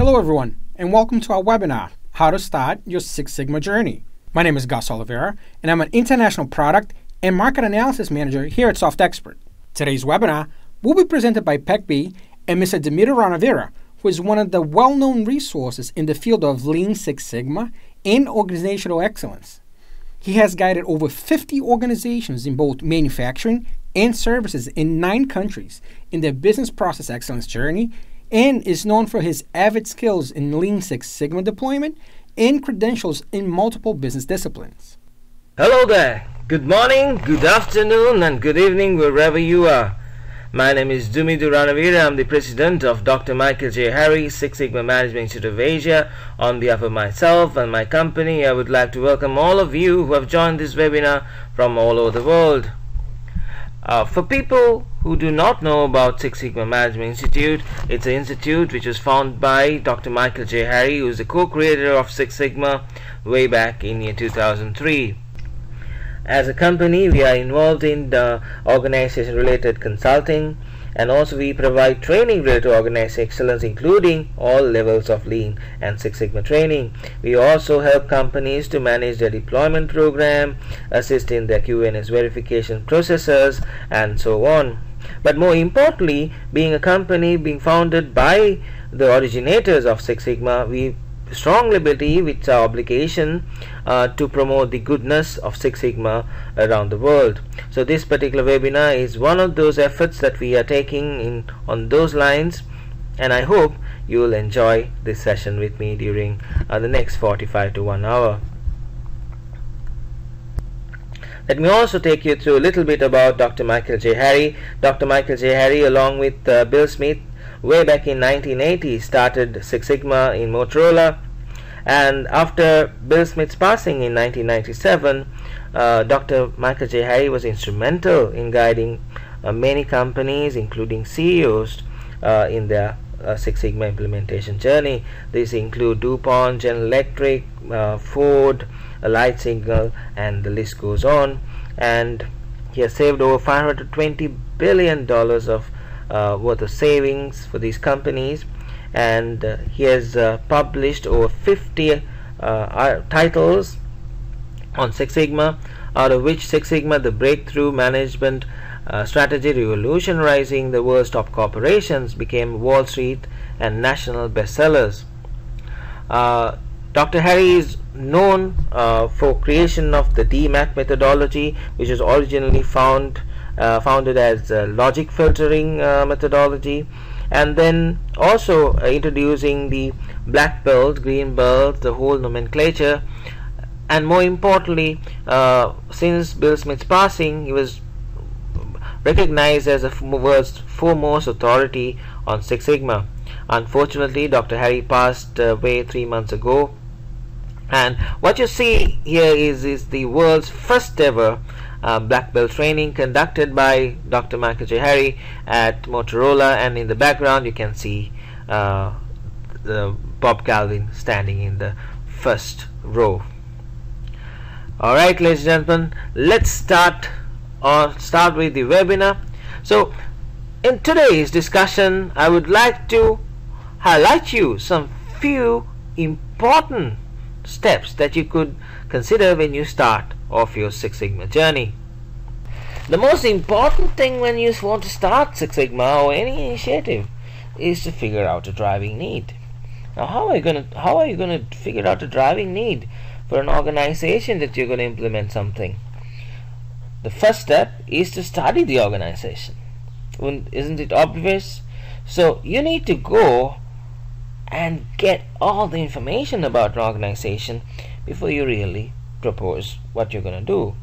Hello everyone, and welcome to our webinar, How to Start Your Six Sigma Journey. My name is Gus Oliveira, and I'm an International Product and Market Analysis Manager here at SoftExpert. Today's webinar will be presented by PECB and Mr. Dumidu Ranaweera, who is one of the well-known resources in the field of Lean Six Sigma and organizational excellence. He has guided over 50 organizations in both manufacturing and services in 9 countries in their business process excellence journey, and is known for his avid skills in Lean Six Sigma deployment and credentials in multiple business disciplines. Hello there. Good morning, good afternoon, and good evening wherever you are. My name is Dumidu Ranaweera. I'm the president of Dr. Michael J. Harry Six Sigma Management Institute of Asia. On behalf of myself and my company, I would like to welcome all of you who have joined this webinar from all over the world. For people who do not know about Six Sigma Management Institute, it's an institute which was founded by Dr. Michael J. Harry, who is the co-creator of Six Sigma way back in year 2003. As a company, we are involved in the organization-related consulting, and also we provide training related to organizational excellence, including all levels of Lean and Six Sigma training. We also help companies to manage their deployment program, assist in their QNS verification processes, and so on. But more importantly, being a company being founded by the originators of Six Sigma, we strongly believe it's our obligation to promote the goodness of Six Sigma around the world. So this particular webinar is one of those efforts that we are taking on those lines, and I hope you will enjoy this session with me during the next 45 to 1 hour. Let me also take you through a little bit about Dr. Michael J. Harry. Dr. Michael J. Harry, along with Bill Smith, way back in 1980 started Six Sigma in Motorola, and after Bill Smith's passing in 1997, Dr. Michael J. Harry was instrumental in guiding many companies, including CEOs, in their Six Sigma implementation journey. These include DuPont, General Electric, Ford, Light Signal, and the list goes on. And he has saved over $520 billion of worth of savings for these companies, and he has published over 50 titles on Six Sigma, out of which Six Sigma, the breakthrough management strategy revolutionizing the world's top corporations, became Wall Street and national bestsellers. Dr. Harry is known for creation of the DMAT methodology, which was originally founded as logic filtering methodology, and then also introducing the black belt, green belt, the whole nomenclature. And more importantly, since Bill Smith's passing, he was recognized as the world's foremost authority on Six Sigma. Unfortunately, Dr. Harry passed away 3 months ago, and what you see here is the world's first ever black belt training conducted by Dr. Michael J. Harry at Motorola, and in the background you can see Bob Galvin standing in the first row. Alright, ladies and gentlemen, let's start with the webinar. So in today's discussion, I would like to highlight you some few important steps that you could consider when you start off your Six Sigma journey. The most important thing when you want to start Six Sigma or any initiative is to figure out a driving need. Now, how are you going to figure out a driving need for an organization that you're going to implement something? The first step is to study the organization. Isn't it obvious? So you need to go and get all the information about an organization before you really propose what you're going to do.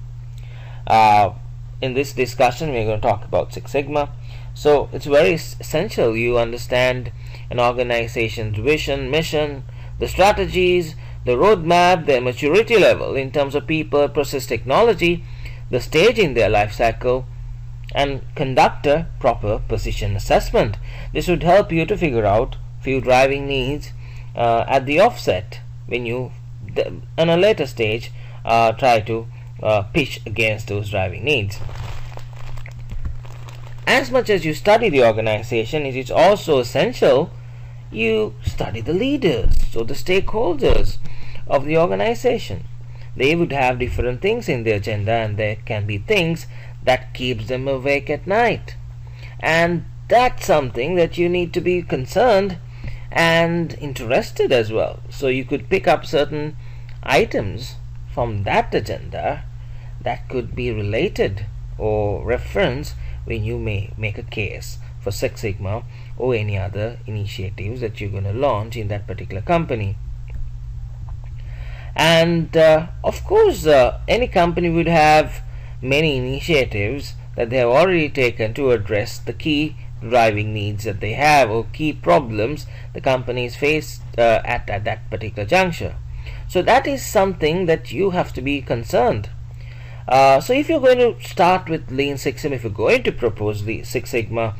In this discussion, we're going to talk about Six Sigma. So it's very essential you understand an organization's vision, mission, the strategies, the roadmap, their maturity level in terms of people, process, technology, the stage in their life cycle, and conduct a proper position assessment. This would help you to figure out few driving needs at the offset when you in a later stage try to pitch against those driving needs. As much as you study the organization, it is also essential you study the leaders, so the stakeholders of the organization. They would have different things in their agenda, and there can be things that keeps them awake at night. And that's something that you need to be concerned and interested as well. So you could pick up certain items from that agenda that could be related or reference when you may make a case for Six Sigma or any other initiatives that you're going to launch in that particular company. And of course, any company would have many initiatives that they have already taken to address the key driving needs that they have, or key problems the companies face at that particular juncture. So that is something that you have to be concerned. So if you're going to start with Lean Six Sigma, if you're going to propose the Six Sigma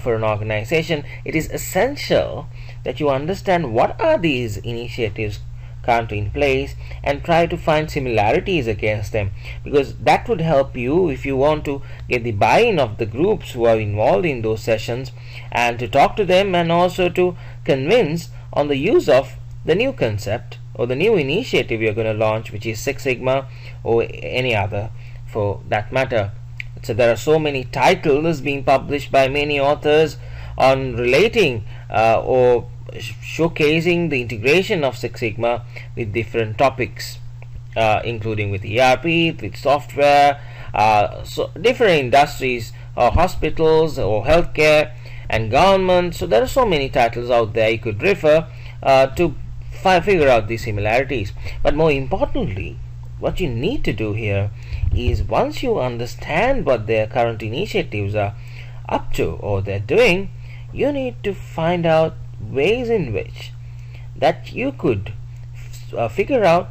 for an organization, it is essential that you understand what are these initiatives currently in place and try to find similarities against them, because that would help you if you want to get the buy-in of the groups who are involved in those sessions, and to talk to them and also to convince on the use of the new concept or the new initiative you're going to launch, which is Six Sigma or any other for that matter. So there are so many titles being published by many authors on relating or showcasing the integration of Six Sigma with different topics, including with ERP, with software, so different industries, hospitals or healthcare and government. So there are so many titles out there you could refer to figure out these similarities. But more importantly, what you need to do here is, once you understand what their current initiatives are up to or they're doing, you need to find out ways in which that you could figure out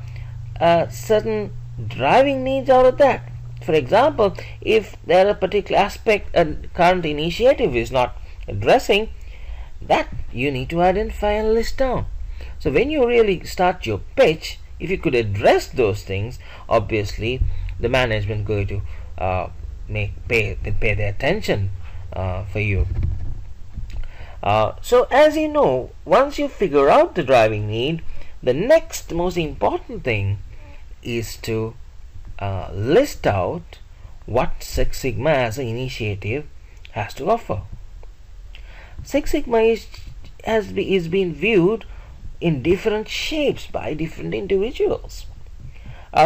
certain driving needs out of that. For example, if there are a particular aspect a current initiative is not addressing, that you need to identify and list down. So when you really start your pitch, if you could address those things, obviously the management going to pay their attention for you. So as you know, once you figure out the driving need, the next most important thing is to list out what Six Sigma as an initiative has to offer. Six Sigma is being viewed in different shapes by different individuals.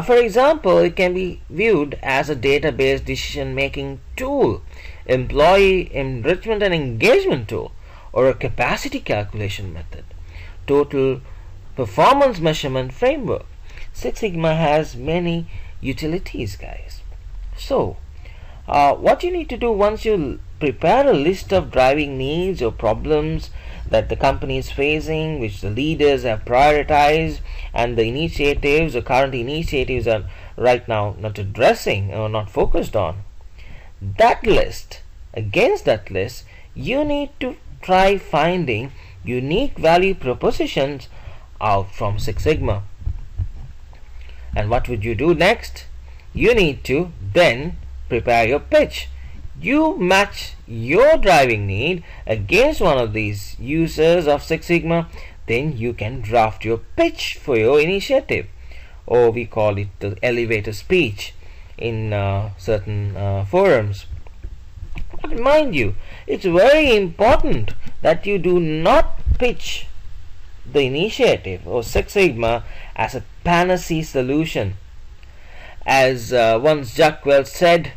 For example, it can be viewed as a database decision-making tool, employee enrichment and engagement tool, or a capacity calculation method, total performance measurement framework. Six Sigma has many utilities, guys. So what you need to do once you prepare a list of driving needs or problems that the company is facing, which the leaders have prioritized, and the initiatives or current initiatives are right now not addressing or not focused on, that list, against that list, you need to try finding unique value propositions out from Six Sigma. And what would you do next? You need to then prepare your pitch. You match your driving need against one of these users of Six Sigma, then you can draft your pitch for your initiative, or we call it the elevator speech in certain forums. But mind you, it's very important that you do not pitch the initiative or Six Sigma as a panacea solution. As once Jack Welch said,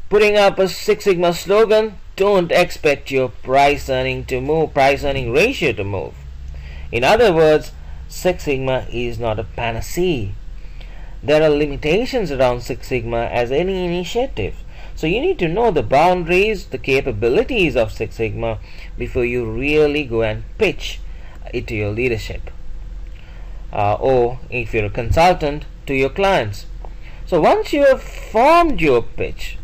putting up a Six Sigma slogan, don't expect your price earning ratio to move. In other words, Six Sigma is not a panacea. There are limitations around Six Sigma as any initiative. So you need to know the boundaries, the capabilities of Six Sigma before you really go and pitch it to your leadership, or if you're a consultant, to your clients. So once you have formed your pitch,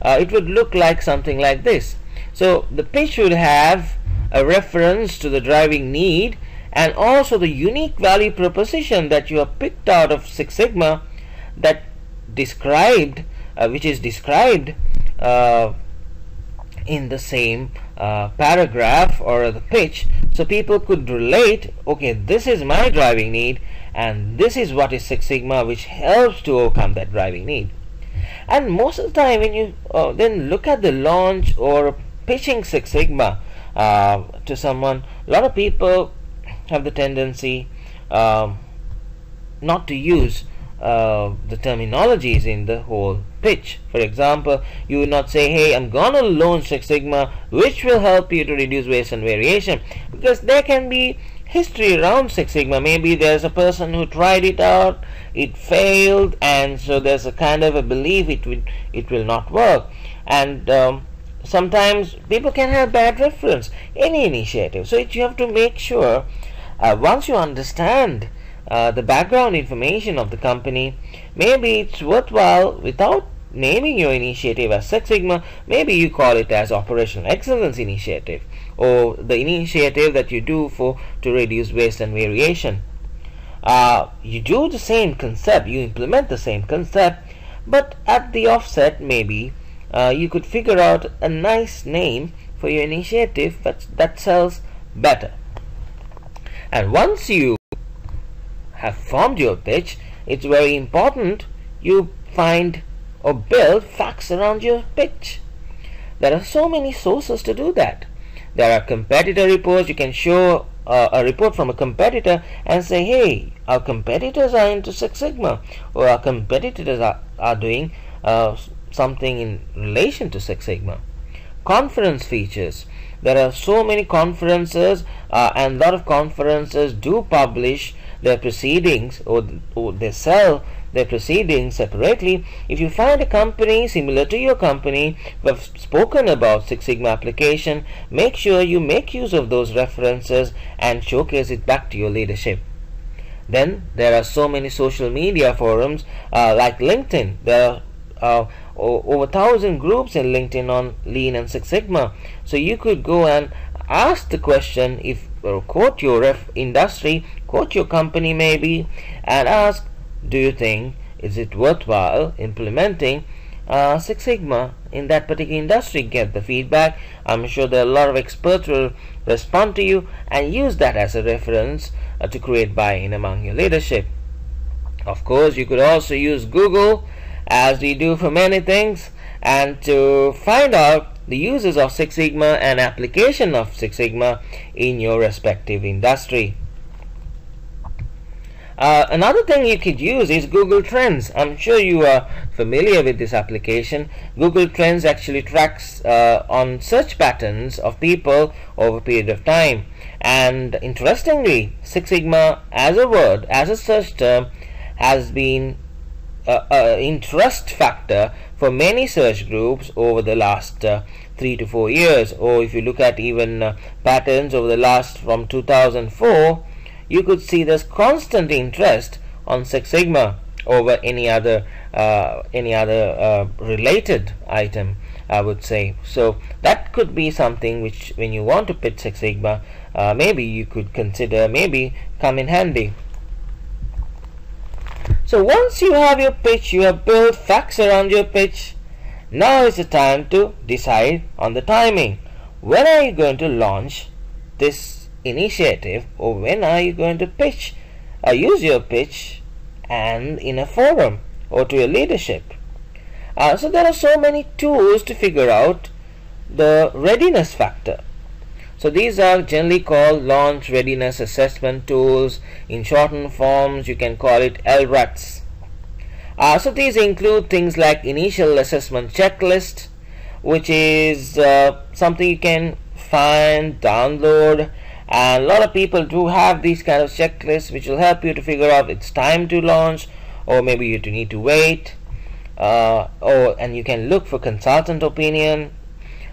it would look like something like this. So the pitch would have a reference to the driving need and also the unique value proposition that you have picked out of Six Sigma that described which is described in the same paragraph or the pitch, so people could relate, okay, this is my driving need and this is what is Six Sigma, which helps to overcome that driving need. And most of the time when you then look at the launch or pitching Six Sigma to someone, a lot of people have the tendency not to use the terminologies in the whole pitch. For example, you would not say, hey, I'm gonna launch Six Sigma which will help you to reduce waste and variation, because there can be history around Six Sigma. Maybe there's a person who tried it out, it failed, and so there's a kind of a belief it will not work. And sometimes people can have bad reference any initiative, so you have to make sure once you understand the background information of the company, maybe it's worthwhile, without naming your initiative as Six Sigma, maybe you call it as Operational Excellence Initiative, or the initiative that you do to reduce waste and variation. You do the same concept, you implement the same concept, but at the offset maybe you could figure out a nice name for your initiative that sells better. And once you have formed your pitch, it's very important you find or build facts around your pitch. There are so many sources to do that. There are competitor reports. You can show a report from a competitor and say, hey, our competitors are into Six Sigma, or our competitors are doing something in relation to Six Sigma. Conference features. There are so many conferences and a lot of conferences do publish their proceedings, or they sell their proceedings separately. If you find a company similar to your company who have spoken about Six Sigma application, make sure you make use of those references and showcase it back to your leadership. Then there are so many social media forums like LinkedIn. There are over 1,000 groups in LinkedIn on Lean and Six Sigma. So you could go and ask the question, quote your industry, quote your company maybe, and ask, do you think is it worthwhile implementing Six Sigma in that particular industry? Get the feedback. I'm sure there are a lot of experts will respond to you, and use that as a reference to create buy-in among your leadership. Of course, you could also use Google, as we do for many things, and to find out the uses of Six Sigma and application of Six Sigma in your respective industry. Another thing you could use is Google Trends. I'm sure you are familiar with this application. Google Trends actually tracks on search patterns of people over a period of time. And interestingly, Six Sigma as a word, as a search term, has been an interest factor for many search groups over the last 3 to 4 years. Or if you look at even patterns over the last from 2004, you could see there's constant interest on Six Sigma over any other related item, I would say. So that could be something which, when you want to pitch Six Sigma, maybe you could consider, maybe come in handy. So once you have your pitch, you have built facts around your pitch, now is the time to decide on the timing. When are you going to launch this initiative, or when are you going to pitch, use your pitch and in a forum or to your leadership? So there are so many tools to figure out the readiness factor. So these are generally called launch readiness assessment tools. In shortened forms, you can call it LRATs. So these include things like initial assessment checklist, which is something you can find, download, and a lot of people do have these kind of checklists which will help you to figure out it's time to launch, or maybe you need to wait, and you can look for consultant opinion.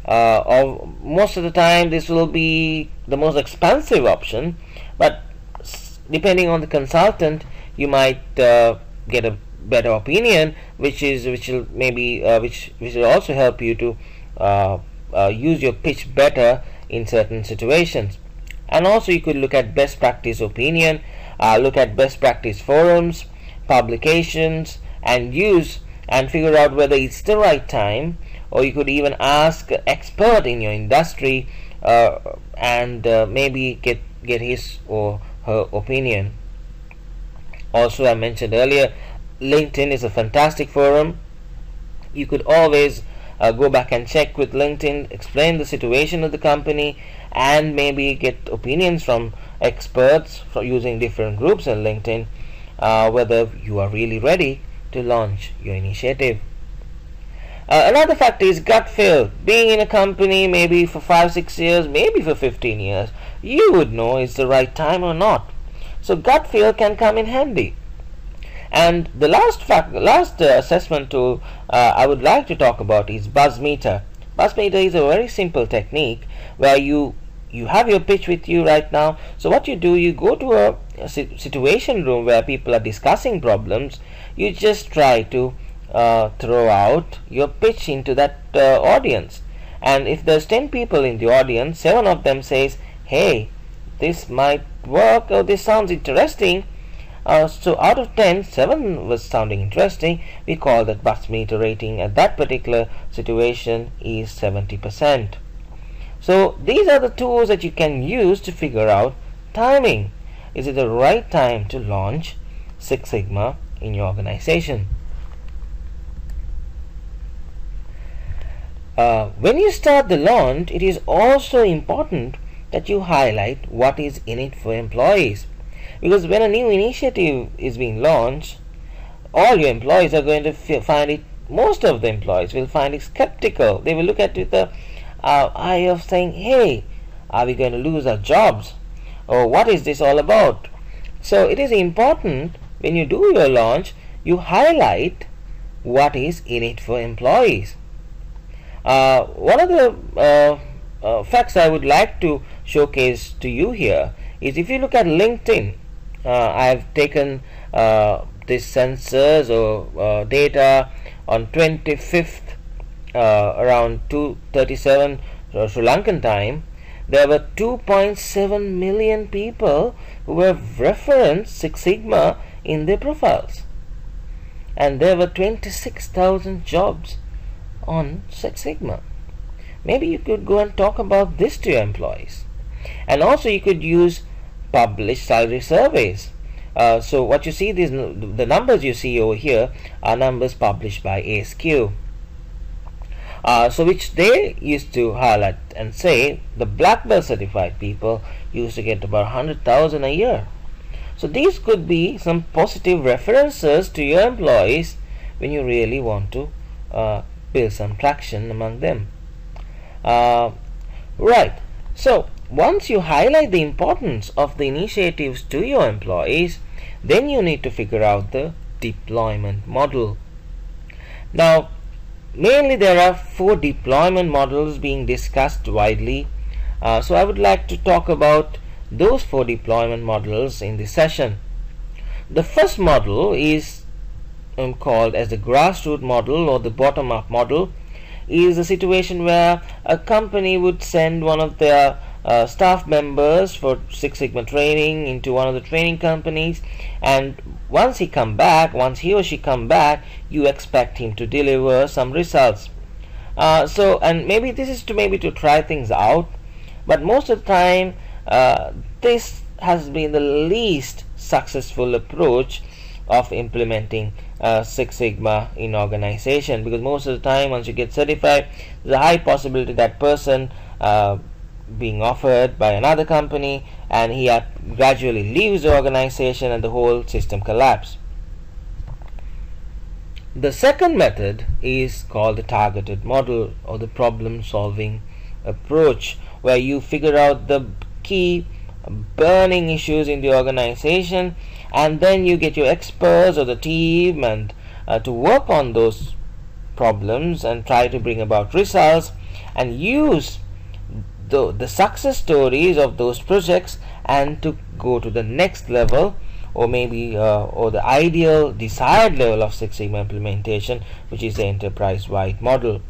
Or most of the time this will be the most expensive option, but depending on the consultant you might get a better opinion, which will also help you to use your pitch better in certain situations. And also you could look at best practice opinion, look at best practice forums, publications, and use and figure out whether it's the right time, or you could even ask an expert in your industry and maybe get his or her opinion. Also, I mentioned earlier, LinkedIn is a fantastic forum. You could always go back and check with LinkedIn, explain the situation of the company, and maybe get opinions from experts for using different groups in LinkedIn, whether you are really ready to launch your initiative. Another factor is gut feel. Being in a company maybe for 5-6 years, maybe for 15 years, you would know it's the right time or not. So gut feel can come in handy. And the last assessment tool I would like to talk about is buzz meter. Buzz meter is a very simple technique where you have your pitch with you right now. So what you do, you go to a situation room where people are discussing problems. You just try to throw out your pitch into that audience. And if there's 10 people in the audience, 7 of them says, hey, this might work, or this sounds interesting. So out of 10, 7 was sounding interesting. We call that buzz meter rating at that particular situation is 70%. So these are the tools that you can use to figure out timing. Is it the right time to launch Six Sigma in your organization? When you start the launch, it is also important that you highlight what is in it for employees. Because when a new initiative is being launched, all your employees are going to find it, most of the employees will find it skeptical. They will look at it with the eye of saying, hey, are we going to lose our jobs? Or what is this all about? So it is important when you do your launch, you highlight what is in it for employees. One of the facts I would like to showcase to you here is, if you look at LinkedIn, I've taken this census or data on 25th around 2:37 Sri Lankan time. There were 2.7 million people who have referenced Six Sigma in their profiles, and there were 26,000 jobs on Six Sigma. Maybe you could go and talk about this to your employees. And also you could use published salary surveys. So what you see, the numbers you see over here are numbers published by ASQ. So which they used to highlight and say the black belt certified people used to get about 100,000 a year. So these could be some positive references to your employees when you really want to build some traction among them. Right. So once you highlight the importance of the initiatives to your employees, then you need to figure out the deployment model. Now, mainly there are 4 deployment models being discussed widely. So I would like to talk about those 4 deployment models in this session. The first model is called as the grassroots model or the bottom-up model. Is a situation where a company would send one of their staff members for Six Sigma training into one of the training companies, and once he or she come back, you expect him to deliver some results. And maybe this is to try things out, but most of the time this has been the least successful approach of implementing Six Sigma in organization, because most of the time once you get certified, there's a high possibility that person being offered by another company, and he gradually leaves the organization and the whole system collapses. The second method is called the targeted model or the problem solving approach, where you figure out the key burning issues in the organization, and then you get your experts or the team and to work on those problems and try to bring about results, and use the success stories of those projects and to go to the next level, or maybe or the ideal desired level of Six Sigma implementation, which is the enterprise-wide model.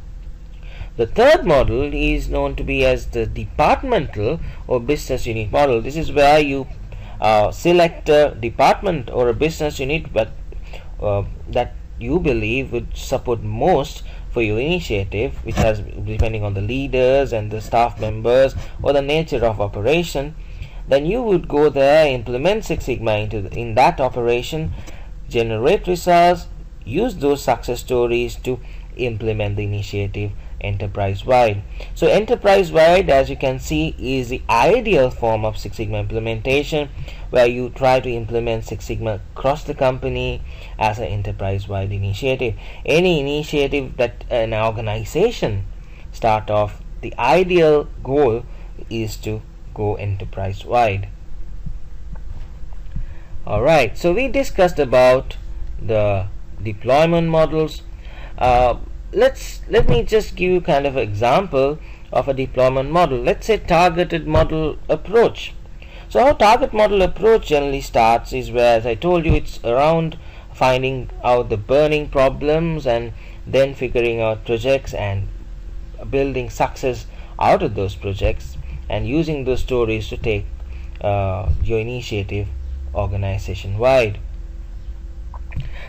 The third model is known to be as the departmental or business unit model. This is where you select a department or a business unit that you believe would support most for your initiative, which has, depending on the leaders and the staff members or the nature of operation, then you would go there, implement Six Sigma in that operation, generate results, use those success stories to implement the initiative enterprise-wide. So enterprise-wide, as you can see, is the ideal form of Six Sigma implementation, where you try to implement Six Sigma across the company as an enterprise-wide initiative. Any initiative that an organization start off, the ideal goal is to go enterprise-wide. Alright, so we discussed about the deployment models. Let me just give you kind of an example of a deployment model. Let's say targeted model approach. So how target model approach generally starts is where, as I told you, it's around finding out the burning problems and then figuring out projects and building success out of those projects and using those stories to take your initiative organization wide.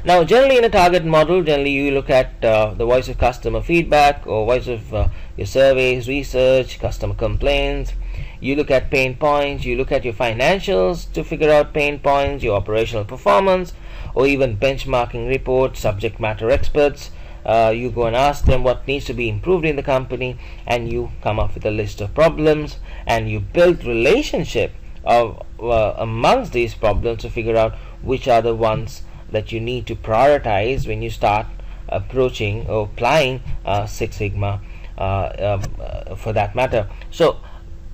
Now, generally in a target model, generally you look at the voice of customer feedback or voice of your surveys, research, customer complaints. You look at pain points, you look at your financials to figure out pain points, your operational performance, or even benchmarking reports, subject matter experts. You go and ask them what needs to be improved in the company, and you come up with a list of problems, and you build relationship of amongst these problems to figure out which are the ones that you need to prioritize when you start approaching or applying Six Sigma for that matter. So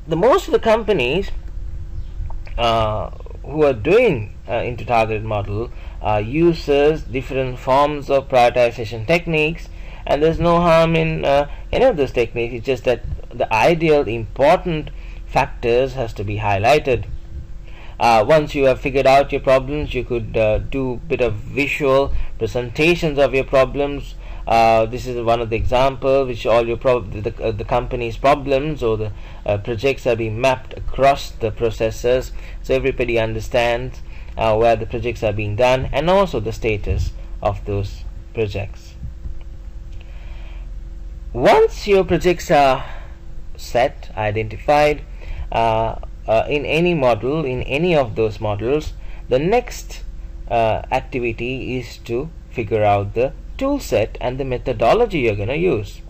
the most of the companies who are doing into targeted model uses different forms of prioritization techniques, and there's no harm in any of those techniques. It's just that the ideal important factors has to be highlighted. Once you have figured out your problems, you could do a bit of visual presentations of your problems. This is one of the examples which all your the company's problems or the projects are being mapped across the processes, so everybody understands where the projects are being done and also the status of those projects. Once your projects are set, identified, in any model, in any of those models, the next activity is to figure out the tool set and the methodology you're going to use.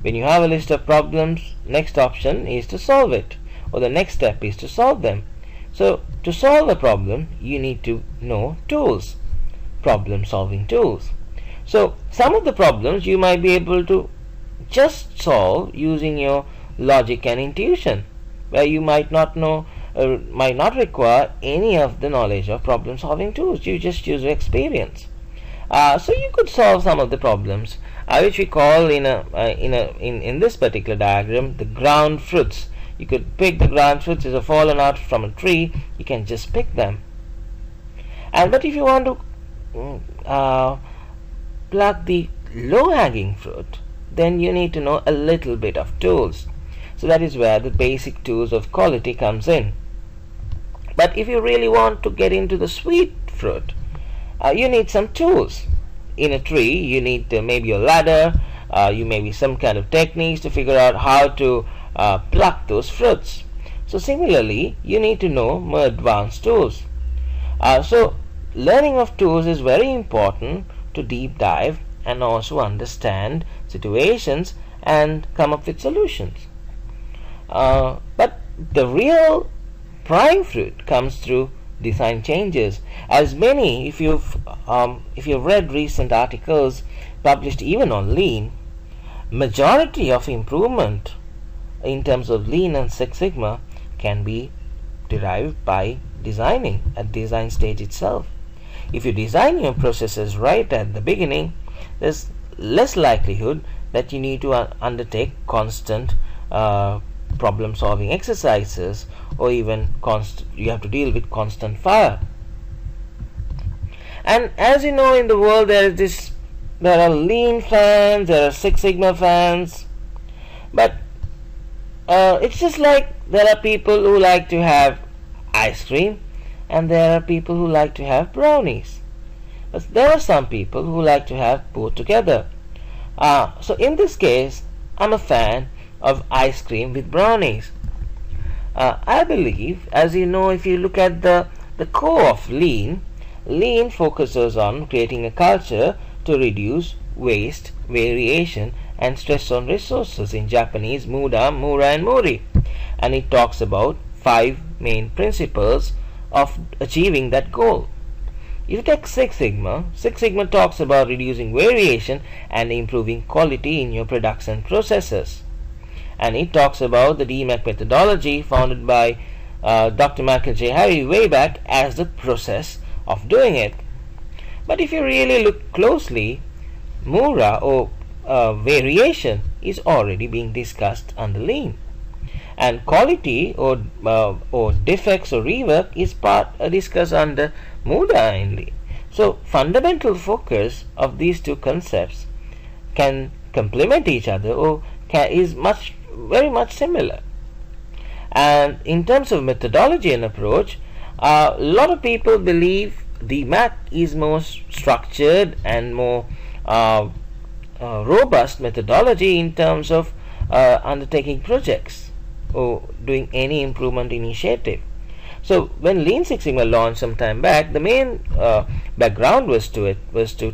When you have a list of problems, next option is to solve it, or the next step is to solve them. So to solve a problem, you need to know tools, problem solving tools. So some of the problems you might be able to just solve using your logic and intuition, where you might not know, might not require any of the knowledge of problem solving tools. You just use your experience. So you could solve some of the problems, which we call in this particular diagram the ground fruits. You could pick the ground fruits as a fallen out from a tree. You can just pick them. But if you want to pluck the low-hanging fruit, then you need to know a little bit of tools. So that is where the basic tools of quality comes in. But if you really want to get into the sweet fruit, you need some tools. In a tree, you need maybe a ladder, you maybe some kind of techniques to figure out how to pluck those fruits. So similarly, you need to know more advanced tools. So learning of tools is very important to deep dive and also understand situations and come up with solutions. But the real prime fruit comes through design changes. As many, if you've read recent articles published even on Lean, majority of improvement in terms of Lean and Six Sigma can be derived by designing at design stage itself. If you design your processes right at the beginning, there's less likelihood that you need to undertake constant problem solving exercises, or even you have to deal with constant fire. And as you know, in the world there are Lean fans, there are Six Sigma fans, but it's just like there are people who like to have ice cream and there are people who like to have brownies. But there are some people who like to have both together. So in this case, I'm a fan of ice cream with brownies. I believe, as you know, if you look at the core of Lean focuses on creating a culture to reduce waste, variation, and stress on resources. In Japanese, Muda, Mura, and Mori. And it talks about 5 main principles of achieving that goal. If you take Six Sigma talks about reducing variation and improving quality in your production processes. And it talks about the DMAC methodology founded by Dr. Michael J. Harry way back as the process of doing it. But if you really look closely, Mura or variation is already being discussed under Lean, and quality or defects or rework is discussed under Muda in Lean. So fundamental focus of these two concepts can complement each other or is very much similar. And in terms of methodology and approach, a lot of people believe the MAC is more structured and more robust methodology in terms of undertaking projects or doing any improvement initiative. So when Lean Six Sigma launched some time back, the main background was to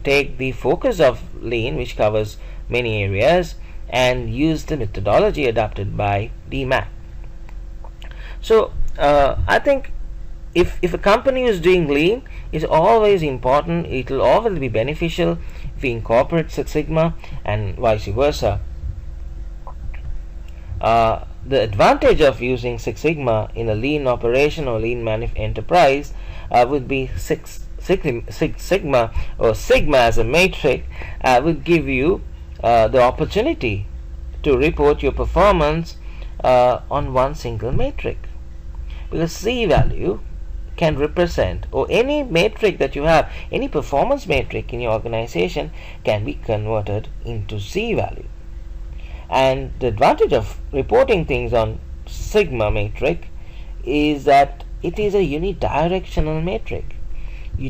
take the focus of Lean, which covers many areas, and use the methodology adopted by DMAC. So I think if a company is doing Lean, it's always important, it will always be beneficial if we incorporate Six Sigma and vice versa. The advantage of using Six Sigma in a lean operation or lean enterprise would be Six Sigma or Sigma as a metric would give you the opportunity to report your performance on one single metric, because C value can represent, or any metric that you have, any performance metric in your organization can be converted into C value. And the advantage of reporting things on Sigma metric is that it is a unidirectional metric. You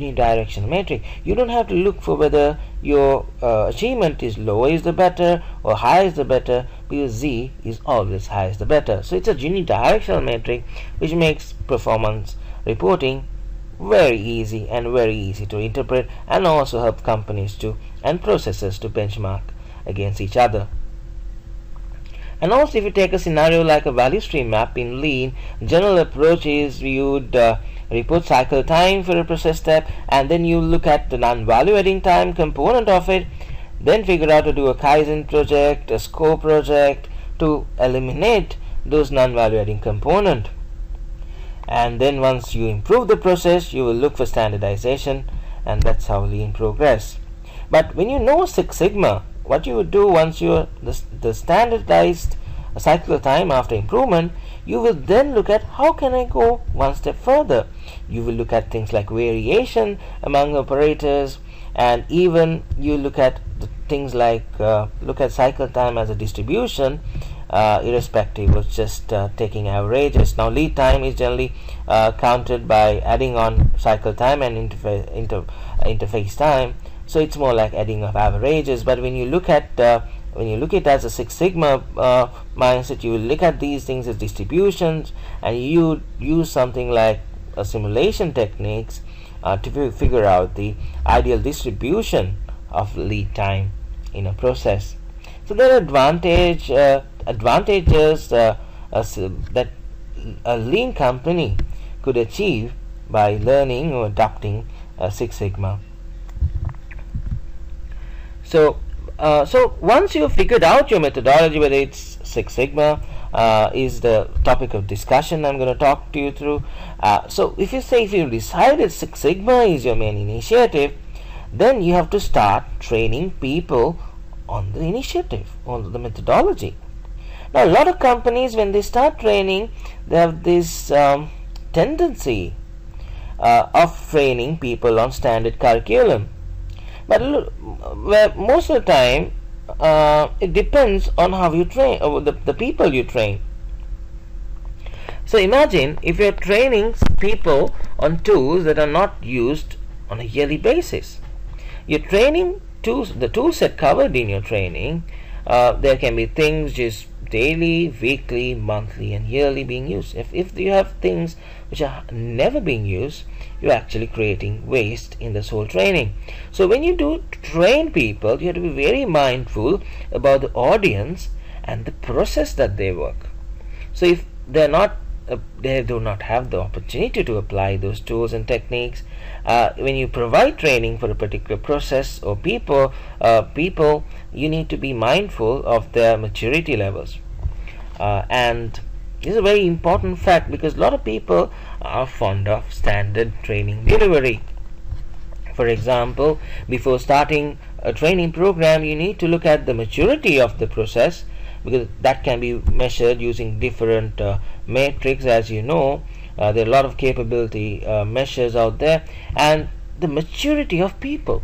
don't have to look for whether your achievement is lower is the better or higher is the better, because Z is always higher is the better. So it's a unidirectional metric which makes performance reporting very easy to interpret, and also help companies and processes to benchmark against each other. And also, if you take a scenario like a value stream map in Lean, general approach is you would report cycle time for a process step, and then you look at the non-value adding time component of it, then figure out to do a Kaizen project, a scope project to eliminate those non-value adding component. And then once you improve the process, you will look for standardization, and that's how Lean progress. But when you know Six Sigma, what you would do once you're the standardized cycle time after improvement, you will then look at how can I go one step further. You will look at things like variation among operators, and even you look at the things like look at cycle time as a distribution, irrespective of just taking averages. Now lead time is generally counted by adding on cycle time and interface time, so it's more like adding of averages. But when you look at it as a Six Sigma mindset, you will look at these things as distributions, and you use something like simulation techniques to figure out the ideal distribution of lead time in a process. So there are advantages that a lean company could achieve by learning or adopting Six Sigma. So once you've figured out your methodology, whether it's Six Sigma is the topic of discussion I'm going to talk to you through. So if you decided Six Sigma is your main initiative, then you have to start training people on the initiative, on the methodology. Now a lot of companies, when they start training, they have this tendency of training people on standard curriculum. But most of the time it depends on how you train, or the people you train. So imagine if you're training people on tools that are not used on a yearly basis. You're training the tool set covered in your training, there can be things just daily, weekly, monthly, and yearly being used. If you have things which are never being used, you're actually creating waste in this whole training. So when you do train people, you have to be very mindful about the audience and the process that they work. So if they do not have the opportunity to apply those tools and techniques, when you provide training for a particular process or people, you need to be mindful of their maturity levels. And this is a very important fact, because a lot of people are fond of standard training delivery. For example, before starting a training program, you need to look at the maturity of the process, because that can be measured using different metrics. As you know, there are a lot of capability measures out there, and the maturity of people,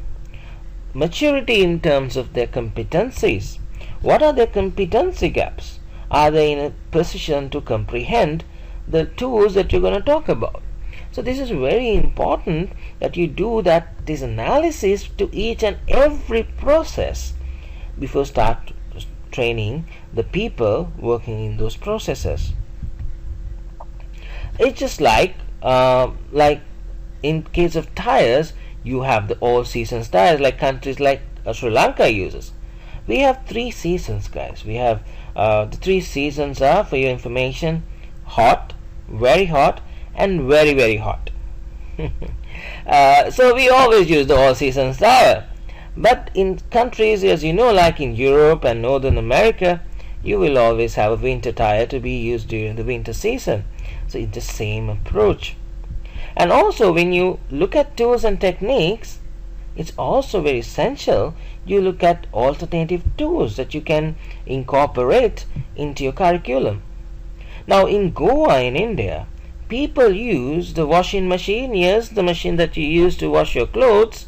maturity in terms of their competencies. What are their competency gaps? Are they in a position to comprehend the tools that you're going to talk about? So this is very important that you do this analysis to each and every process before start training the people working in those processes. It's just like in case of tires, you have the all seasons tires, like countries like Sri Lanka uses. We have 3 seasons, guys. We have the 3 seasons are, for your information, hot, very hot, and very, very hot. So we always use the all seasons tire. But in countries, as you know, like in Europe and Northern America, you will always have a winter tire to be used during the winter season. So it's the same approach. And also, when you look at tools and techniques, it's also very essential you look at alternative tools that you can incorporate into your curriculum. Now in Goa in India, people use the washing machine, yes, the machine that you use to wash your clothes,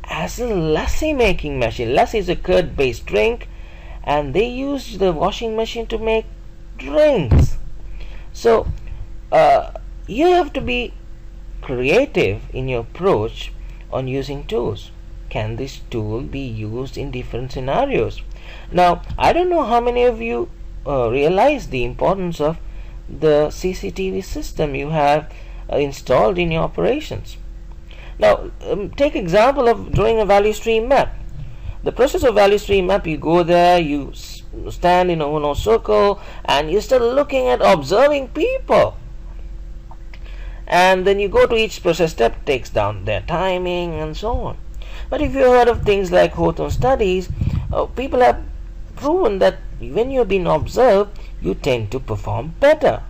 as a lassi making machine. Lassi is a curd based drink, and they use the washing machine to make drinks. So you have to be creative in your approach on using tools. Can this tool be used in different scenarios? Now, I don't know how many of you realize the importance of the CCTV system you have installed in your operations. Now, take example of drawing a value stream map. The process of value stream map, you go there, you stand in a circle, and you start looking at observing people. And then you go to each process step, takes down their timing and so on. But if you heard of things like Hawthorne studies, people have proven that when you're being observed, you tend to perform better.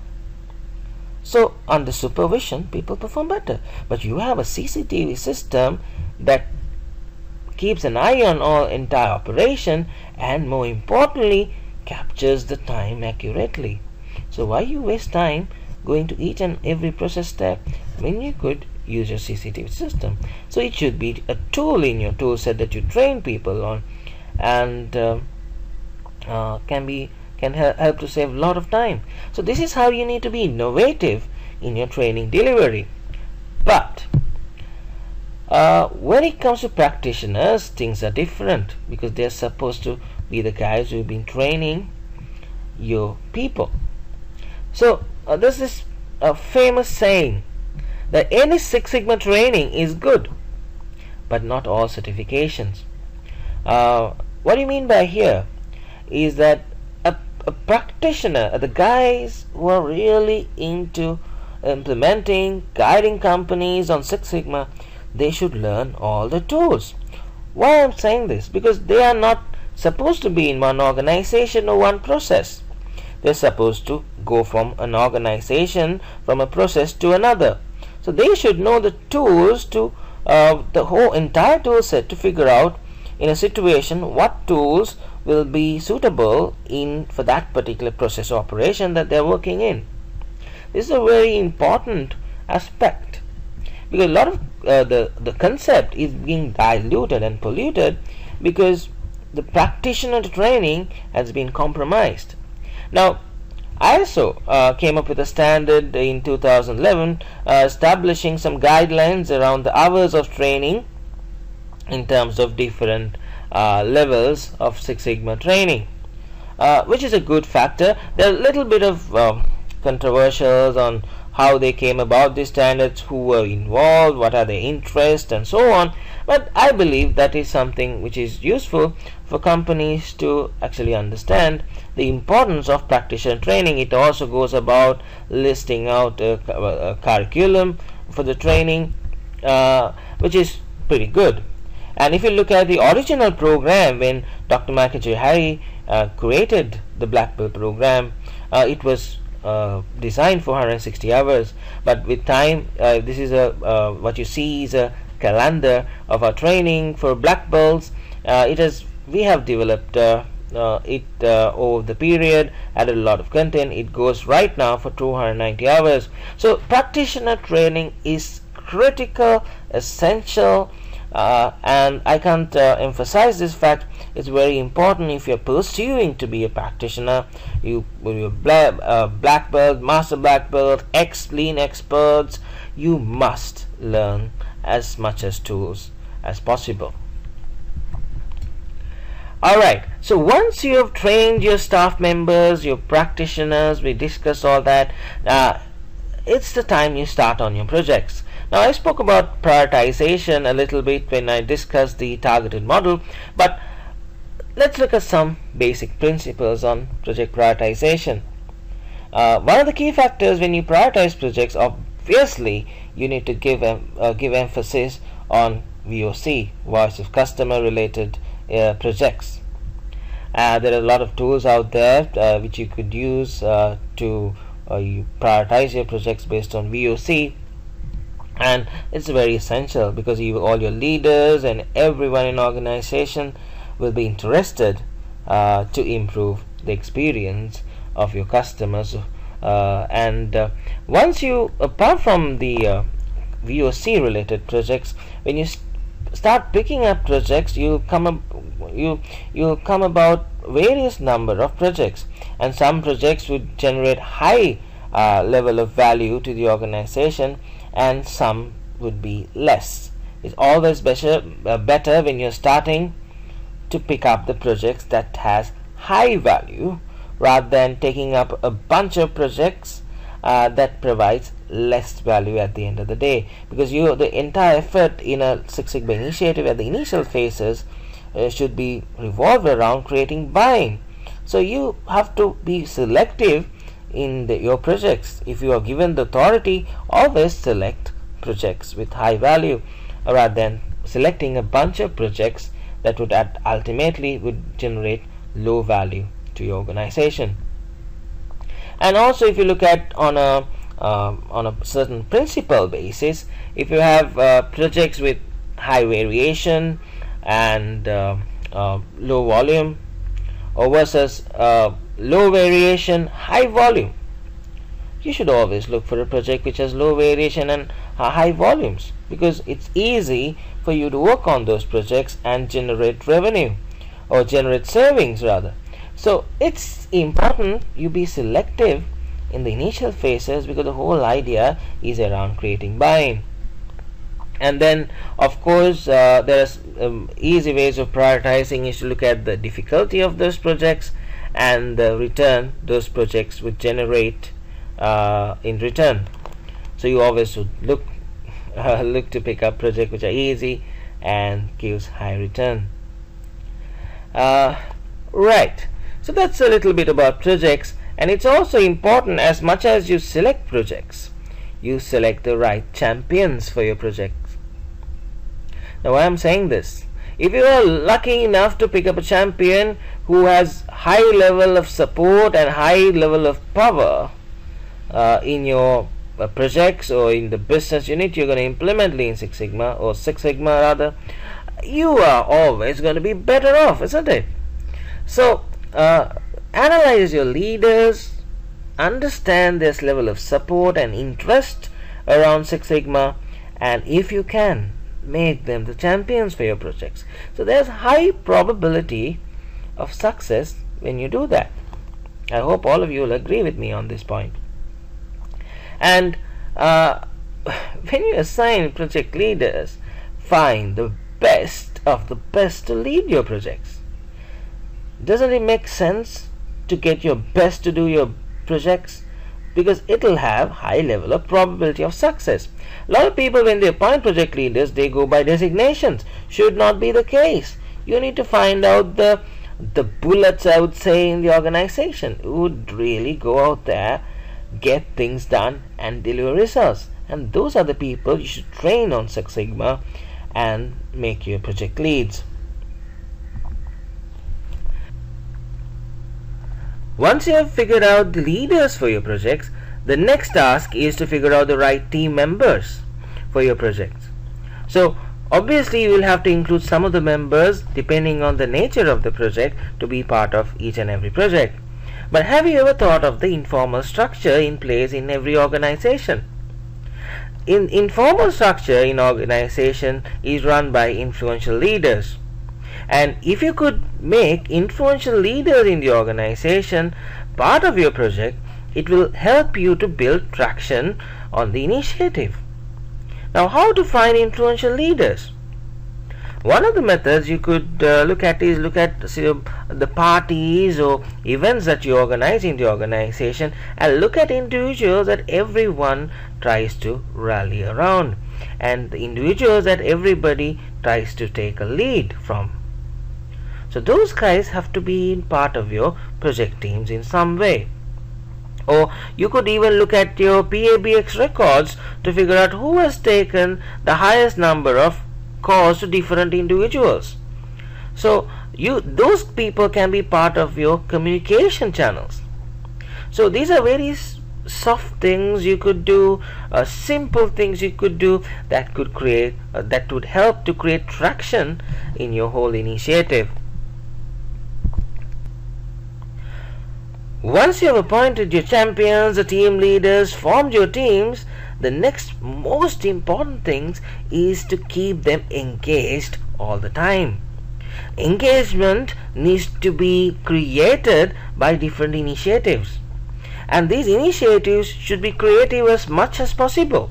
So under supervision, people perform better. But you have a CCTV system that keeps an eye on all entire operation, and more importantly, captures the time accurately. So why you waste time going to each and every process step when you could use your CCTV system? So it should be a tool in your tool set that you train people on, and can help to save a lot of time. So this is how you need to be innovative in your training delivery. But when it comes to practitioners, things are different, because they're supposed to be the guys who've been training your people. So there's this famous saying that any Six Sigma training is good, but not all certifications. What do you mean by here is that a practitioner, the guys who are really into implementing, guiding companies on Six Sigma, they should learn all the tools. Why I'm saying this? Because they are not supposed to be in one organization or one process. They're supposed to go from an organization, from a process to another. So they should know the tools to the whole entire tool set to figure out in a situation what tools will be suitable for that particular process or operation that they're working in. This is a very important aspect, because a lot of the concept is being diluted and polluted because the practitioner training has been compromised. Now, ISO came up with a standard in 2011 establishing some guidelines around the hours of training in terms of different levels of Six Sigma training, which is a good factor. There are a little bit of controversials on how they came about these standards, who were involved, what are their interests, and so on. But I believe that is something which is useful for companies to actually understand the importance of practitioner training. It also goes about listing out a curriculum for the training, which is pretty good. And if you look at the original program, when Dr. Michael Harry created the Black Belt program, it was designed for 160 hours, but with time, this is what you see is a calendar of our training for black belts. We have developed it over the period, added a lot of content. It goes right now for 290 hours. So practitioner training is critical, essential, and I can't emphasize this fact. It's very important if you're pursuing to be a practitioner. You're black belt, master black belt, lean experts. You must learn as much as tools as possible. Alright, so once you have trained your staff members, your practitioners, we discussed all that, it's the time you start on your projects. Now, I spoke about prioritization a little bit when I discussed the targeted model, but let's look at some basic principles on project prioritization. One of the key factors when you prioritize projects, obviously, you need to give emphasis on VOC, voice of customer related projects. There are a lot of tools out there which you could use to you prioritize your projects based on VOC, and it's very essential because all your leaders and everyone in organization will be interested to improve the experience of your customers. Once you, apart from the VOC related projects, when you start picking up projects, you'll come about various number of projects, and some projects would generate high level of value to the organization, and some would be less. It's always better when you're starting to pick up the projects that has high value rather than taking up a bunch of projects that provides less value at the end of the day, because the entire effort in a Six Sigma initiative at the initial phases should be revolved around creating buy-in. So you have to be selective in your projects. If you are given the authority, always select projects with high value rather than selecting a bunch of projects that would ultimately would generate low value to your organization. And also, if you look at on a certain principle basis, if you have projects with high variation and low volume, or versus low variation, high volume, you should always look for a project which has low variation and high volumes, because it's easy for you to work on those projects and generate revenue, or generate savings rather. So it's important you be selective in the initial phases, because the whole idea is around creating buy-in. And then, of course, there are easy ways of prioritizing is to look at the difficulty of those projects and the return those projects would generate in return. So you always should look to pick up projects which are easy and gives high return. Right. So that's a little bit about projects, and it's also important, as much as you select projects, you select the right champions for your projects. Now, why I'm saying this, if you are lucky enough to pick up a champion who has high level of support and high level of power in your projects or in the business unit you're going to implement Lean Six Sigma, or Six Sigma rather, you are always going to be better off, isn't it? So analyze your leaders, understand this level of support and interest around Six Sigma, and if you can, make them the champions for your projects. So there's high probability of success when you do that. I hope all of you will agree with me on this point. And when you assign project leaders, find the best of the best to lead your projects. Doesn't it make sense to get your best to do your projects? Because it will have high level of probability of success. A lot of people, when they appoint project leaders, they go by designations. Should not be the case. You need to find out the bullets, I would say, in the organization who would really go out there, get things done and deliver results. And those are the people you should train on Six Sigma and make your project leads. Once you have figured out the leaders for your projects, the next task is to figure out the right team members for your projects. So obviously you will have to include some of the members depending on the nature of the project to be part of each and every project. But have you ever thought of the informal structure in place in every organization? Informal structure in organization is run by influential leaders. And if you could make influential leaders in the organization part of your project, it will help you to build traction on the initiative. Now, how to find influential leaders? One of the methods you could look at is the parties or events that you organize in the organization, and look at individuals that everyone tries to rally around, and the individuals that everybody tries to take a lead from. So those guys have to be part of your project teams in some way. Or you could even look at your PABX records to figure out who has taken the highest number of calls to different individuals. So those people can be part of your communication channels. So these are very soft things you could do, simple things you could do that could create that would help to create traction in your whole initiative. Once you have appointed your champions, the team leaders, formed your teams, the next most important thing is to keep them engaged all the time. Engagement needs to be created by different initiatives, and these initiatives should be creative as much as possible,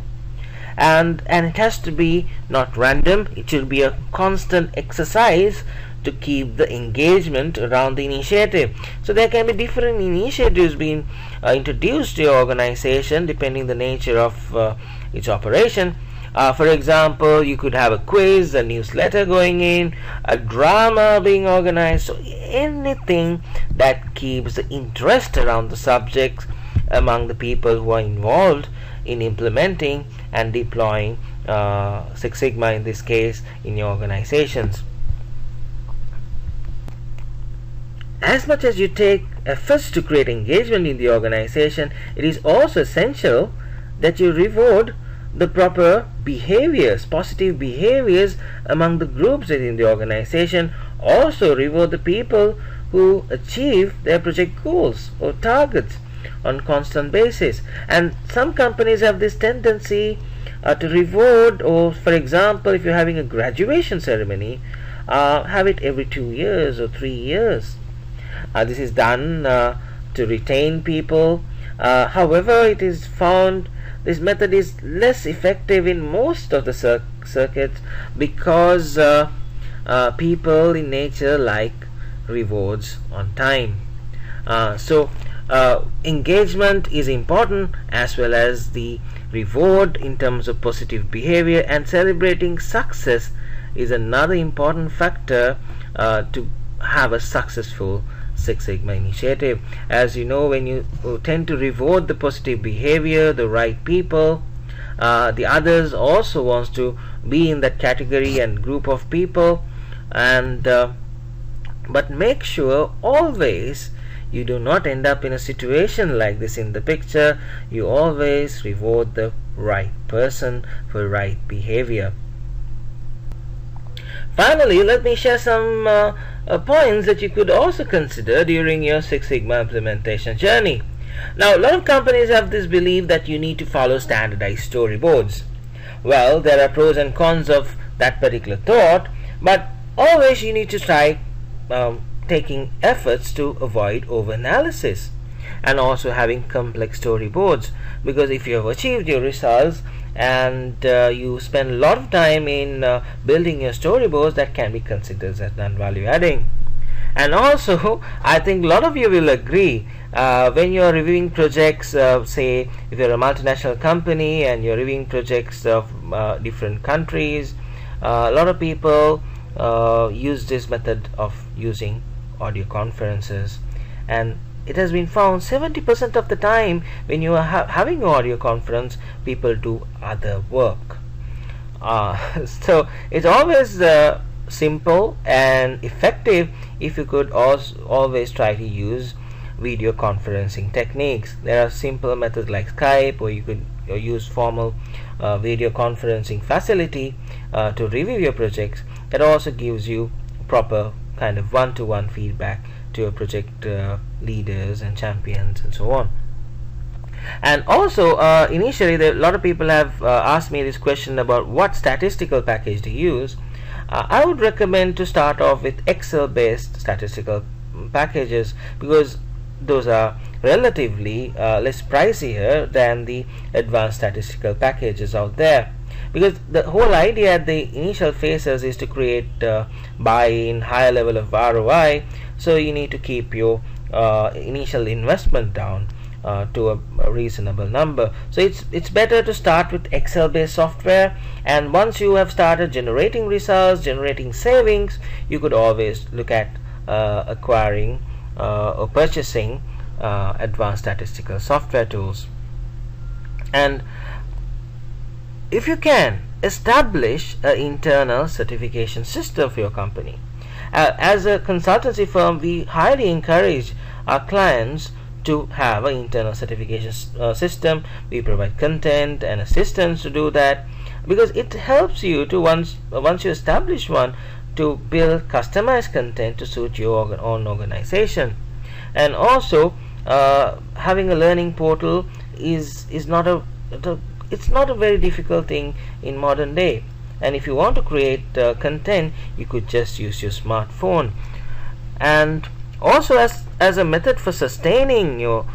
and it has to be not random. It should be a constant exercise to keep the engagement around the initiative. So there can be different initiatives being introduced to your organization depending the nature of its operation. For example, you could have a quiz, a newsletter going in, a drama being organized. So anything that keeps the interest around the subjects among the people who are involved in implementing and deploying Six Sigma, in this case, in your organizations. As much as you take efforts to create engagement in the organization, it is also essential that you reward the proper behaviors, positive behaviors among the groups within the organization. Also reward the people who achieve their project goals or targets on constant basis. And some companies have this tendency to reward, or for example, if you're having a graduation ceremony, have it every 2 years or 3 years. This is done to retain people. However, it is found this method is less effective in most of the circuits because people in nature like rewards on time. So engagement is important, as well as the reward in terms of positive behavior, and celebrating success is another important factor to have a successful Six Sigma initiative. As you know, when you tend to reward the positive behavior, the right people, the others also wants to be in that category and group of people, and but make sure always you do not end up in a situation like this in the picture. You always reward the right person for right behavior. Finally, let me share some points that you could also consider during your Six Sigma implementation journey. Now, a lot of companies have this belief that you need to follow standardized storyboards. Well, there are pros and cons of that particular thought, but always you need to try taking efforts to avoid over-analysis and also having complex storyboards, because if you have achieved your results and you spend a lot of time in building your storyboards, that can be considered as non-value adding. And also, I think a lot of you will agree, when you're reviewing projects, say if you're a multinational company and you're reviewing projects of different countries, a lot of people use this method of using audio conferences, and it has been found 70% of the time when you are having an audio conference, people do other work. So it's always simple and effective if you could always try to use video conferencing techniques. There are simple methods like Skype, or you could use formal video conferencing facility to review your projects. That also gives you proper kind of one-to-one feedback to your project leaders and champions and so on. And also, initially a lot of people have asked me this question about what statistical package to use. I would recommend to start off with Excel based statistical packages, because those are relatively less pricier than the advanced statistical packages out there, because the whole idea at the initial phases is to create buy-in, higher level of ROI. So you need to keep your initial investment down to a reasonable number. So it's better to start with Excel based software, and once you have started generating results, generating savings, you could always look at acquiring or purchasing advanced statistical software tools. And if you can, establish an internal certification system for your company. As a consultancy firm, we highly encourage our clients to have an internal certification system. We provide content and assistance to do that, because it helps you to once you establish one, to build customized content to suit your own organization. And also, having a learning portal is not a very difficult thing in modern day. And if you want to create content, you could just use your smartphone. And also, as a method for sustaining your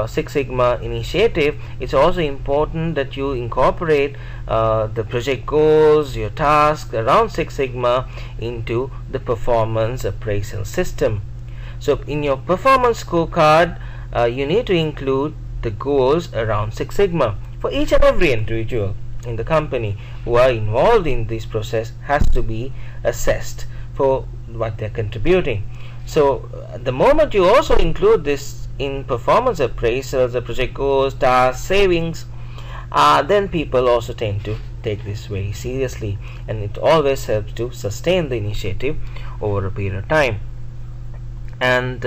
Six Sigma initiative, it's also important that you incorporate the project goals, your tasks around Six Sigma into the performance appraisal system. So in your performance scorecard, you need to include the goals around Six Sigma. For each and every individual in the company who are involved in this process has to be assessed for what they're contributing. So the moment you also include this in performance appraisals, the project goals, tasks, savings, then people also tend to take this very seriously, and it always helps to sustain the initiative over a period of time. And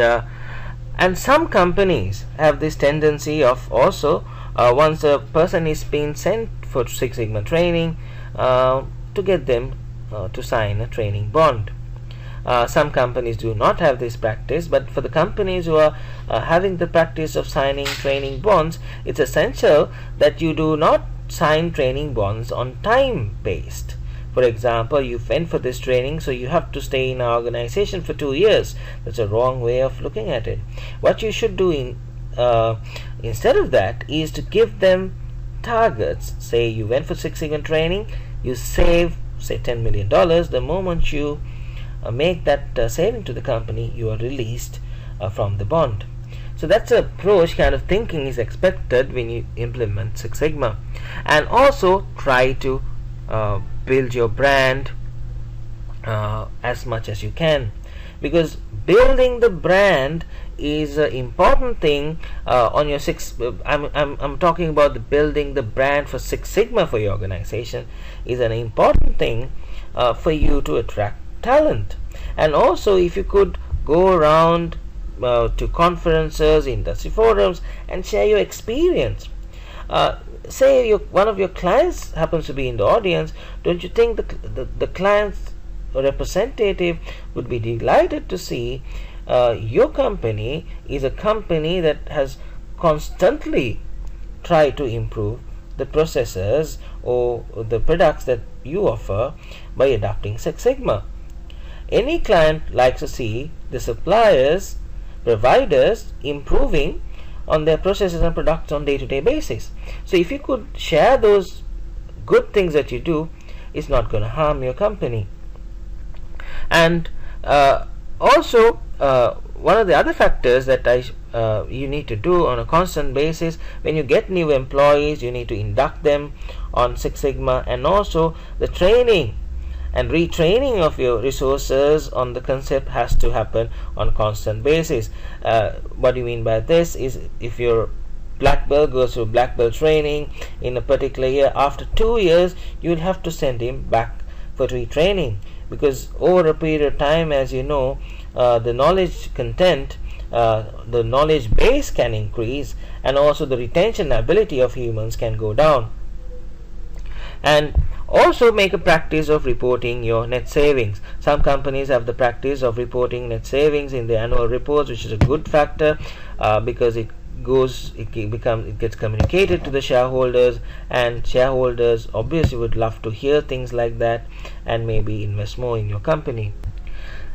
some companies have this tendency of also, once a person is being sent for Six Sigma training, to get them to sign a training bond. Some companies do not have this practice, but for the companies who are having the practice of signing training bonds, it's essential that you do not sign training bonds on time based. For example, you went for this training, so you have to stay in our organization for 2 years. That's a wrong way of looking at it. What you should do instead of that is to give them targets. Say you went for Six Sigma training, you save say $10 million. The moment you make that saving to the company, you are released from the bond. So that's the approach, kind of thinking is expected when you implement Six Sigma. And also try to build your brand as much as you can, because building the brand is an important thing on your I'm talking about building the brand for Six Sigma for your organization is an important thing for you to attract talent. And also, if you could go around to conferences, industry forums, and share your experience. Say one of your clients happens to be in the audience, don't you think the client's representative would be delighted to see your company is a company that has constantly tried to improve the processes or the products that you offer by adopting Six Sigma? Any client likes to see the suppliers, providers improving on their processes and products on day-to-day basis. So if you could share those good things that you do is not going to harm your company. And also one of the other factors that you need to do on a constant basis, when you get new employees, you need to induct them on Six Sigma, and also the training and retraining of your resources on the concept has to happen on a constant basis. What do you mean by this is, if your black belt goes through black belt training in a particular year, after 2 years you will have to send him back for retraining, because over a period of time, as you know, the knowledge content, the knowledge base can increase, and also the retention ability of humans can go down. And also make a practice of reporting your net savings. Some companies have the practice of reporting net savings in their annual reports, which is a good factor because it gets communicated to the shareholders, and shareholders obviously would love to hear things like that and maybe invest more in your company.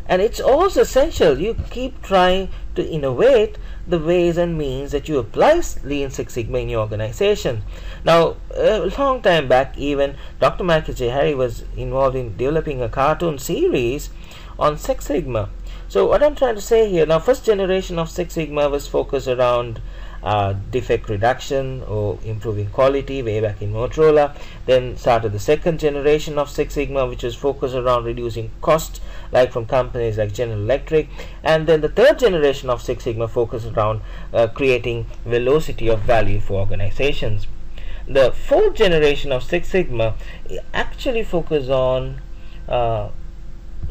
And it's also essential you keep trying to innovate the ways and means that you apply Lean Six Sigma in your organization. Now, a long time back, even Dr. Michael J. Harry was involved in developing a cartoon series on Six Sigma. So what I'm trying to say here, now, first generation of Six Sigma was focused around defect reduction or improving quality way back in Motorola. Then started the second generation of Six Sigma, which was focused around reducing cost, like from companies like General Electric. And then the third generation of Six Sigma focused around creating velocity of value for organizations. The fourth generation of Six Sigma actually focused on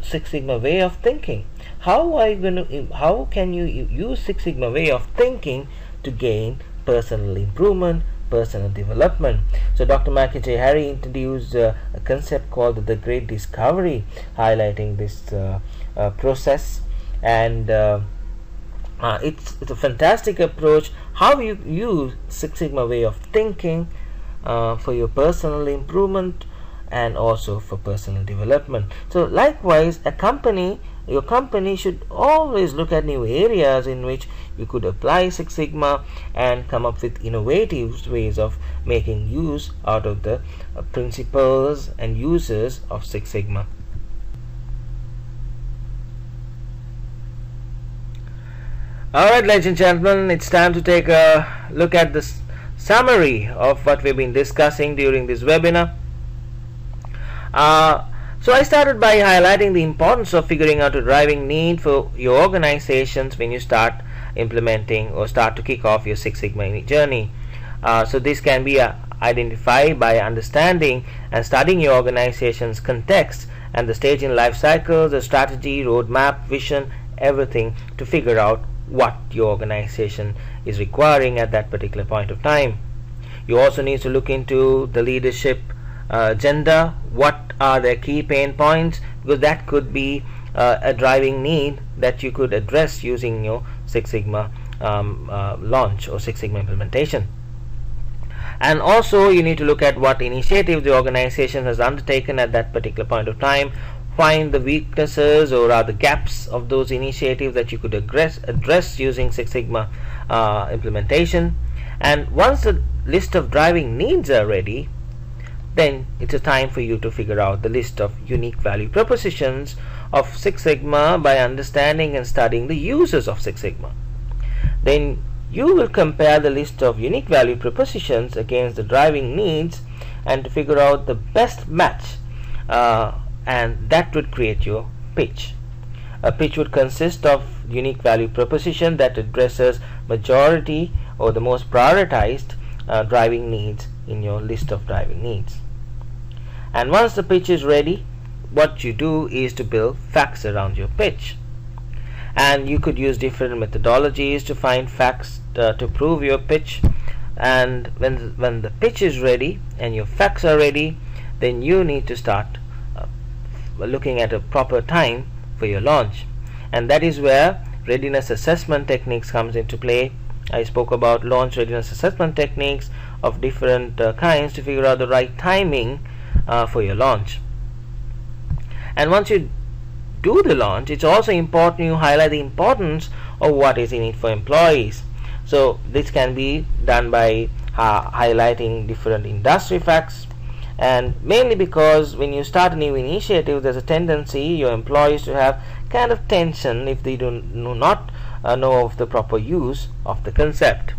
Six Sigma way of thinking. How can you use Six Sigma way of thinking to gain personal improvement, personal development? So Dr. Michael J. Harry introduced a concept called the Great Discovery, highlighting this process, and it's a fantastic approach how you use Six Sigma way of thinking for your personal improvement and also for personal development. So likewise, your company should always look at new areas in which you could apply Six Sigma and come up with innovative ways of making use out of the principles and uses of Six Sigma. Alright, ladies and gentlemen, it's time to take a look at the summary of what we've been discussing during this webinar. So I started by highlighting the importance of figuring out a driving need for your organizations when you start implementing or start to kick off your Six Sigma journey. So this can be identified by understanding and studying your organization's context and the stage in life cycle, the strategy, roadmap, vision, everything, to figure out what your organization is requiring at that particular point of time. You also need to look into the leadership agenda. What are their key pain points, because that could be a driving need that you could address using your Six Sigma launch or Six Sigma implementation. And also you need to look at what initiative the organization has undertaken at that particular point of time, find the weaknesses or rather gaps of those initiatives that you could address using Six Sigma implementation. And once the list of driving needs are ready, then it's a time for you to figure out the list of unique value propositions of Six Sigma by understanding and studying the uses of Six Sigma. Then you will compare the list of unique value propositions against the driving needs and to figure out the best match, and that would create your pitch. A pitch would consist of unique value proposition that addresses majority or the most prioritized driving needs in your list of driving needs. And once the pitch is ready, what you do is to build facts around your pitch. And you could use different methodologies to find facts to prove your pitch. And when the pitch is ready and your facts are ready, then you need to start looking at a proper time for your launch. And that is where readiness assessment techniques comes into play. I spoke about launch readiness assessment techniques of different kinds to figure out the right timing for your launch. And once you do the launch, it's also important you highlight the importance of what is in it for employees. So this can be done by highlighting different industry facts and mainly because when you start a new initiative, there's a tendency your employees to have kind of tension if they do not know of the proper use of the concept.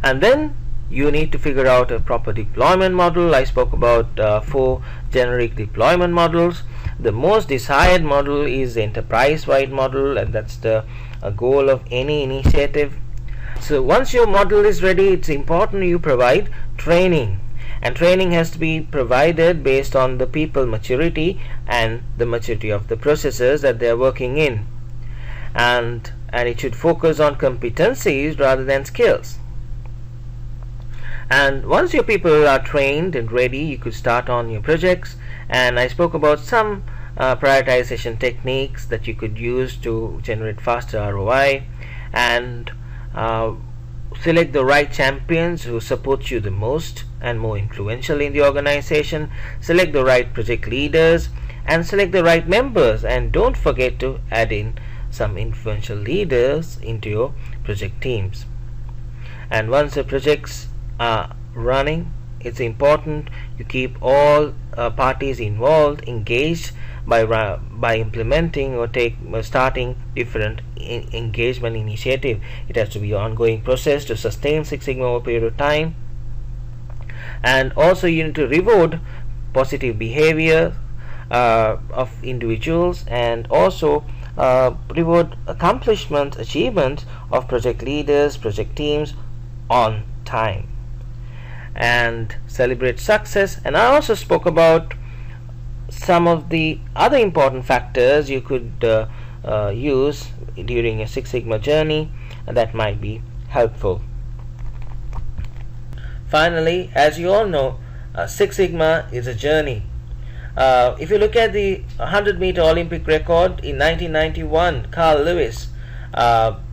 And then you need to figure out a proper deployment model. I spoke about 4 generic deployment models. The most desired model is the enterprise-wide model, and that's the goal of any initiative. So once your model is ready, it's important you provide training, and training has to be provided based on the people maturity and the maturity of the processes that they are working in, and it should focus on competencies rather than skills. And once your people are trained and ready, you could start on your projects. And I spoke about some prioritization techniques that you could use to generate faster ROI, and select the right champions who support you the most and more influential in the organization, select the right project leaders, and select the right members. And don't forget to add in some influential leaders into your project teams. And once the projects are running, it's important you keep all parties involved engaged by implementing or starting different engagement initiative. It has to be an ongoing process to sustain Six Sigma over a period of time. And also you need to reward positive behavior of individuals, and also reward accomplishments, achievements of project leaders, project teams on time, and celebrate success. And I also spoke about some of the other important factors you could use during a Six Sigma journey that might be helpful. Finally, as you all know, Six Sigma is a journey. If you look at the 100-meter Olympic record in 1991, Carl Lewis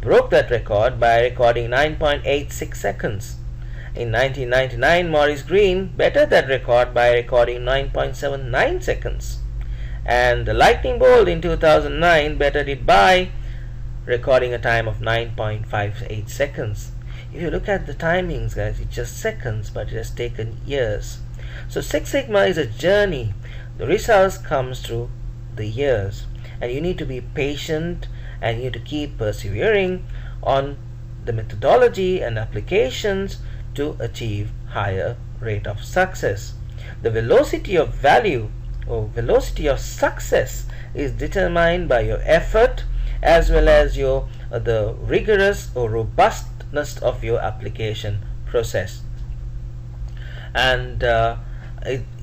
broke that record by recording 9.86 seconds. In 1999, Maurice Green bettered that record by recording 9.79 seconds. And the Lightning Bolt in 2009 bettered it by recording a time of 9.58 seconds. If you look at the timings, guys, it's just seconds, but it has taken years. So Six Sigma is a journey. The results comes through the years, and you need to be patient, and you need to keep persevering on the methodology and applications to achieve higher rate of success. The velocity of value or velocity of success is determined by your effort as well as your the rigorous or robustness of your application process. And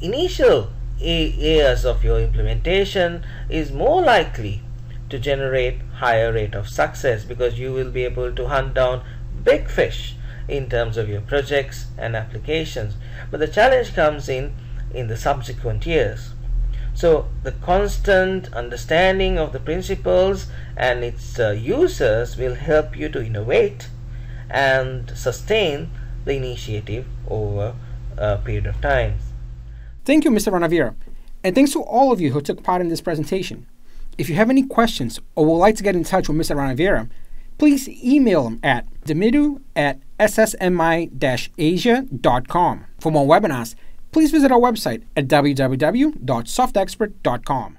initial years of your implementation is more likely to generate higher rate of success, because you will be able to hunt down big fish in terms of your projects and applications. But the challenge comes in the subsequent years. So the constant understanding of the principles and its users will help you to innovate and sustain the initiative over a period of time. Thank you, Mr. Ranaweera, and thanks to all of you who took part in this presentation. If you have any questions or would like to get in touch with Mr. Ranaweera, please email him at dumidu@ssmi-asia.com. For more webinars, please visit our website at www.softexpert.com.